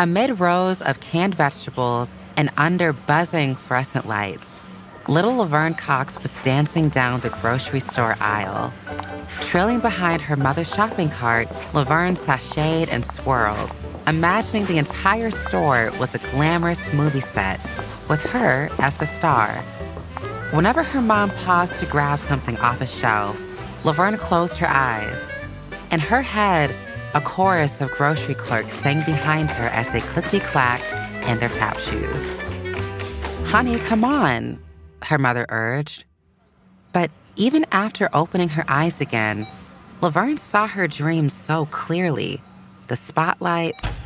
Amid rows of canned vegetables and under buzzing fluorescent lights, little Laverne Cox was dancing down the grocery store aisle. Trailing behind her mother's shopping cart, Laverne sashayed and swirled, imagining the entire store was a glamorous movie set, with her as the star. Whenever her mom paused to grab something off a shelf, Laverne closed her eyes. In her head, a chorus of grocery clerks sang behind her as they clickety-clacked in their tap shoes. "Honey, come on," her mother urged. But even after opening her eyes again, Laverne saw her dreams so clearly. The spotlights,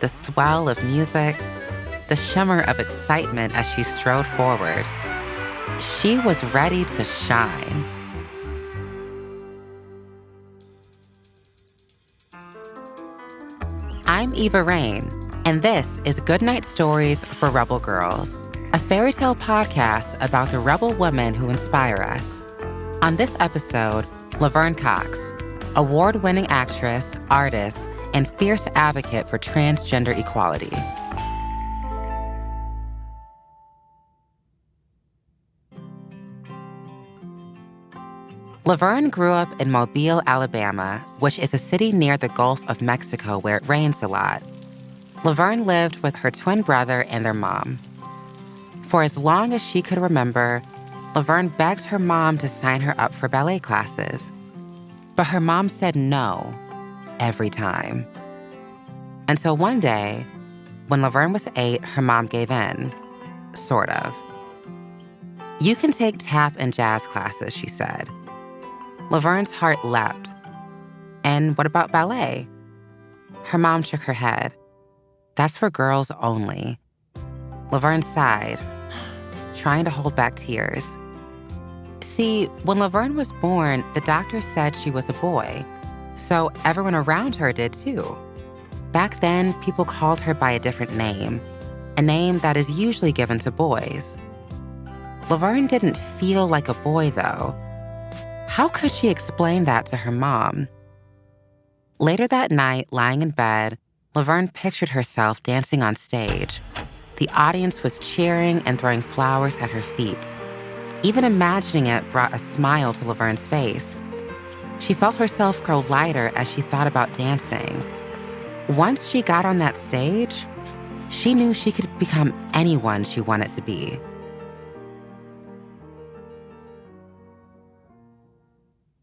the swell of music, the shimmer of excitement as she strode forward. She was ready to shine. I'm Eva Reign, and this is Goodnight Stories for Rebel Girls, a fairy tale podcast about the rebel women who inspire us. On this episode, Laverne Cox, award-winning actress, artist, and fierce advocate for transgender equality. Laverne grew up in Mobile, Alabama, which is a city near the Gulf of Mexico where it rains a lot. Laverne lived with her twin brother and their mom. For as long as she could remember, Laverne begged her mom to sign her up for ballet classes. But her mom said no every time. Until one day, when Laverne was 8, her mom gave in. Sort of. "You can take tap and jazz classes," she said. Laverne's heart leapt. "And what about ballet?" Her mom shook her head. "That's for girls only." Laverne sighed, trying to hold back tears. See, when Laverne was born, the doctor said she was a boy, so everyone around her did too. Back then, people called her by a different name, a name that is usually given to boys. Laverne didn't feel like a boy, though. How could she explain that to her mom? Later that night, lying in bed, Laverne pictured herself dancing on stage. The audience was cheering and throwing flowers at her feet. Even imagining it brought a smile to Laverne's face. She felt herself grow lighter as she thought about dancing. Once she got on that stage, she knew she could become anyone she wanted to be.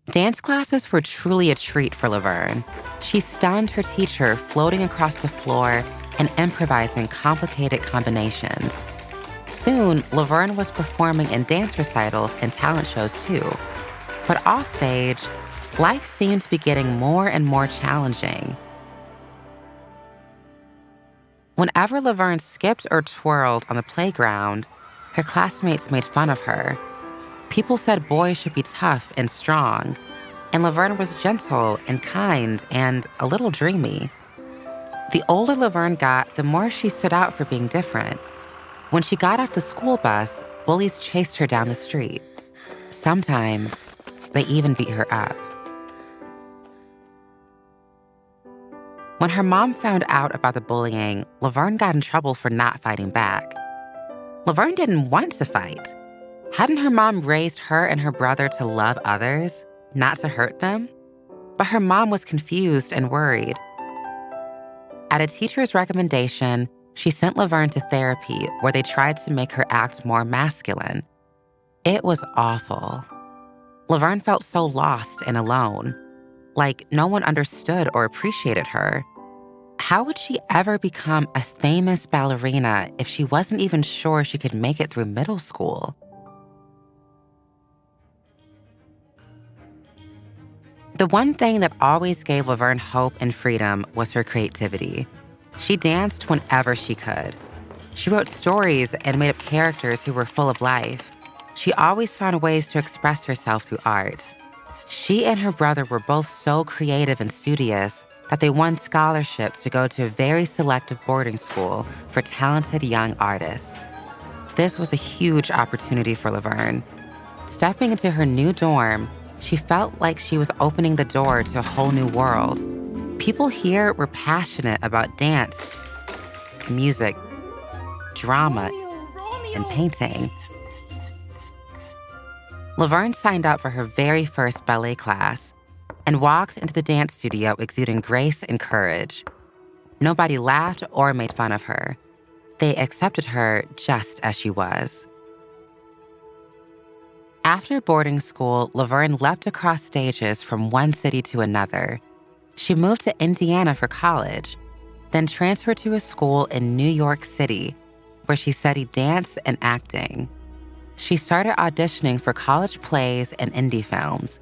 Dance classes were truly a treat for Laverne. She stunned her teacher, floating across the floor and improvising complicated combinations. Soon, Laverne was performing in dance recitals and talent shows too. But offstage, life seemed to be getting more and more challenging. Whenever Laverne skipped or twirled on the playground, her classmates made fun of her. People said boys should be tough and strong, and Laverne was gentle and kind and a little dreamy. The older Laverne got, the more she stood out for being different. When she got off the school bus, bullies chased her down the street. Sometimes, they even beat her up. When her mom found out about the bullying, Laverne got in trouble for not fighting back. Laverne didn't want to fight. Hadn't her mom raised her and her brother to love others, not to hurt them? But her mom was confused and worried. At a teacher's recommendation, she sent Laverne to therapy where they tried to make her act more masculine. It was awful. Laverne felt so lost and alone, like no one understood or appreciated her. How would she ever become a famous ballerina if she wasn't even sure she could make it through middle school? The one thing that always gave Laverne hope and freedom was her creativity. She danced whenever she could. She wrote stories and made up characters who were full of life. She always found ways to express herself through art. She and her brother were both so creative and studious that they won scholarships to go to a very selective boarding school for talented young artists. This was a huge opportunity for Laverne. Stepping into her new dorm, she felt like she was opening the door to a whole new world. People here were passionate about dance, with music, drama, and painting. Laverne signed up for her very first ballet class and walked into the dance studio exuding grace and courage. Nobody laughed or made fun of her. They accepted her just as she was. After boarding school, Laverne leapt across stages from one city to another. She moved to Indiana for college, then transferred to a school in New York City, where she studied dance and acting. She started auditioning for college plays and indie films.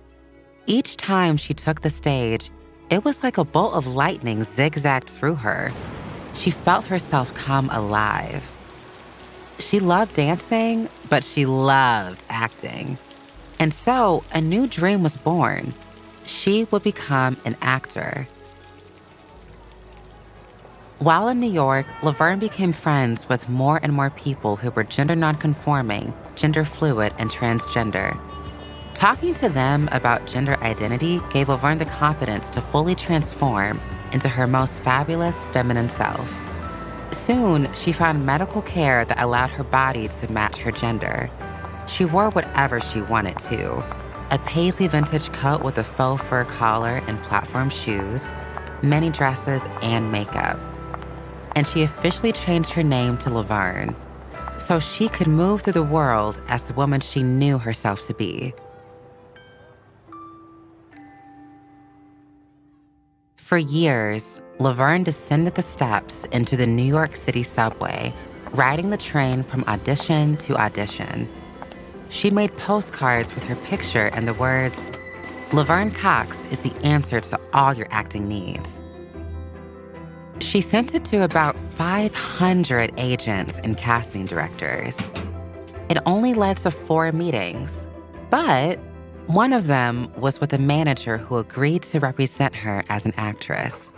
Each time she took the stage, it was like a bolt of lightning zigzagged through her. She felt herself come alive. She loved dancing, but she loved acting. And so a new dream was born. She would become an actor. While in New York, Laverne became friends with more and more people who were gender nonconforming, gender fluid, and transgender. Talking to them about gender identity gave Laverne the confidence to fully transform into her most fabulous feminine self. Soon, she found medical care that allowed her body to match her gender. She wore whatever she wanted to: a paisley vintage coat with a faux fur collar and platform shoes, many dresses, and makeup. And she officially changed her name to Laverne, so she could move through the world as the woman she knew herself to be. For years, Laverne descended the steps into the New York City subway, riding the train from audition to audition. She made postcards with her picture and the words, "Laverne Cox is the answer to all your acting needs." She sent it to about 500 agents and casting directors. It only led to 4 meetings, but one of them was with a manager who agreed to represent her as an actress.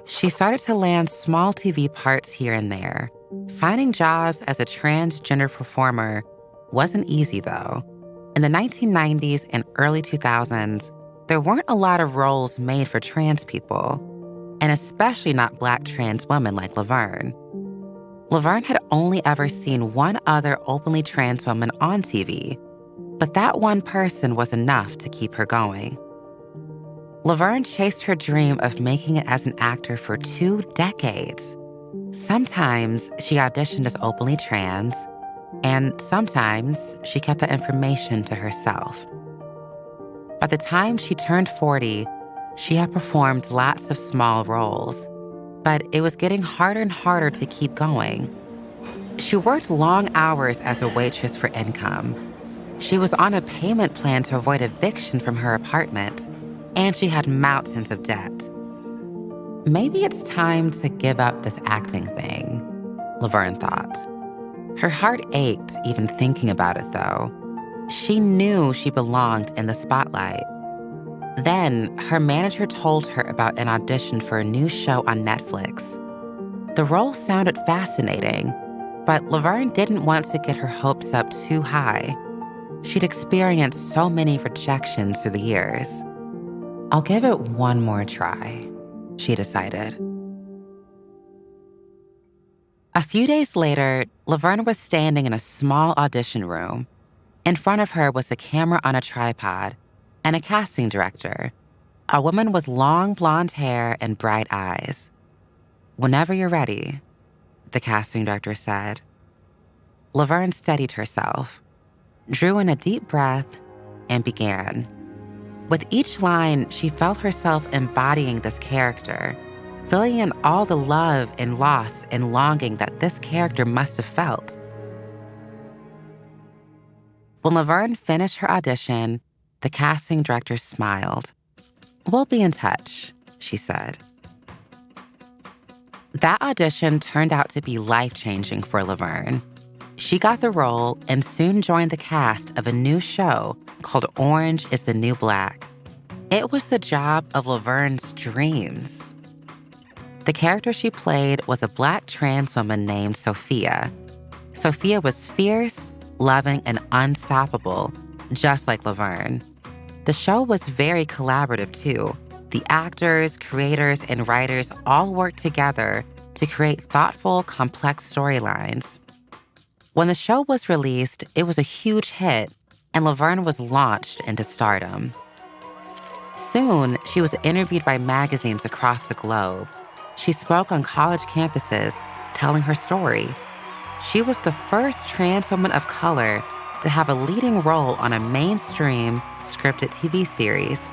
She started to land small TV parts here and there. Finding jobs as a transgender performer wasn't easy, though. In the 1990s and early 2000s, there weren't a lot of roles made for trans people, and especially not Black trans women like Laverne. Laverne had only ever seen one other openly trans woman on TV, but that one person was enough to keep her going. Laverne chased her dream of making it as an actor for 2 decades. Sometimes she auditioned as openly trans, and sometimes she kept that information to herself. By the time she turned 40, she had performed lots of small roles, but it was getting harder and harder to keep going. She worked long hours as a waitress for income. She was on a payment plan to avoid eviction from her apartment, and she had mountains of debt. Maybe it's time to give up this acting thing, Laverne thought. Her heart ached even thinking about it, though. She knew she belonged in the spotlight. Then, her manager told her about an audition for a new show on Netflix. The role sounded fascinating, but Laverne didn't want to get her hopes up too high. She'd experienced so many rejections through the years. "I'll give it one more try," she decided. A few days later, Laverne was standing in a small audition room. In front of her was a camera on a tripod and a casting director, a woman with long blonde hair and bright eyes. "Whenever you're ready," the casting director said. Laverne steadied herself, drew in a deep breath, and began. With each line, she felt herself embodying this character, filling in all the love and loss and longing that this character must have felt. When Laverne finished her audition, the casting director smiled. "We'll be in touch," she said. That audition turned out to be life-changing for Laverne. She got the role and soon joined the cast of a new show called Orange is the New Black. It was the job of Laverne's dreams. The character she played was a Black trans woman named Sophia. Sophia was fierce, loving, and unstoppable, just like Laverne. The show was very collaborative, too. The actors, creators, and writers all worked together to create thoughtful, complex storylines. When the show was released, it was a huge hit, and Laverne was launched into stardom. Soon, she was interviewed by magazines across the globe. She spoke on college campuses, telling her story. She was the first trans woman of color to have a leading role on a mainstream scripted TV series.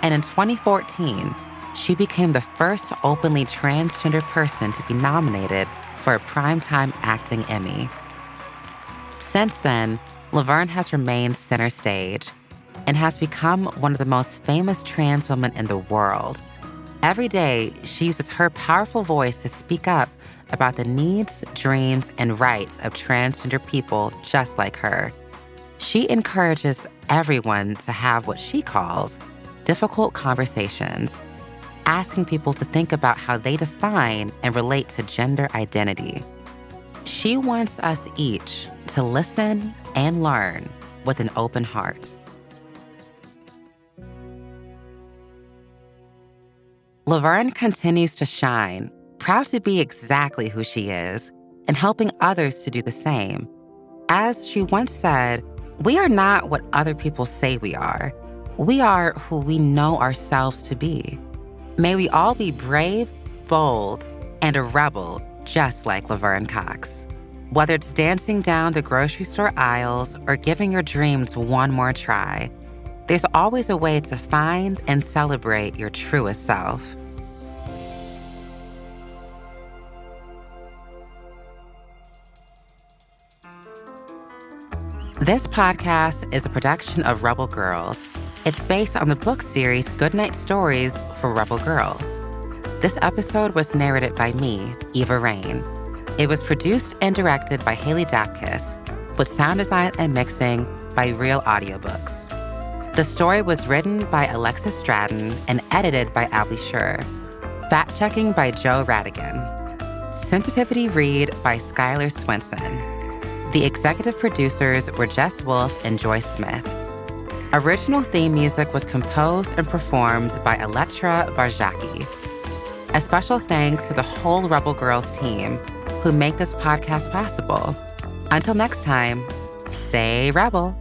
And in 2014, she became the first openly transgender person to be nominated for a Primetime Acting Emmy. Since then, Laverne has remained center stage and has become one of the most famous trans women in the world. Every day, she uses her powerful voice to speak up about the needs, dreams, and rights of transgender people just like her. She encourages everyone to have what she calls difficult conversations, asking people to think about how they define and relate to gender identity. She wants us each to listen and learn with an open heart. Laverne continues to shine, proud to be exactly who she is, and helping others to do the same. As she once said, "We are not what other people say we are. We are who we know ourselves to be." May we all be brave, bold, and a rebel just like Laverne Cox. Whether it's dancing down the grocery store aisles or giving your dreams one more try, there's always a way to find and celebrate your truest self. This podcast is a production of Rebel Girls. It's based on the book series Goodnight Stories for Rebel Girls. This episode was narrated by me, Eva Reign. It was produced and directed by Haley Dapkus, with sound design and mixing by Reel Audiobooks. The story was written by Alexis Stratton and edited by Abby Sher. Fact-checking by Joe Rhatigan. Sensitivity read by Schuyler Swenson. The executive producers were Jess Wolfe and Joyce Smith. Original theme music was composed and performed by Elettra Bargiacchi. A special thanks to the whole Rebel Girls team who make this podcast possible. Until next time, stay Rebel.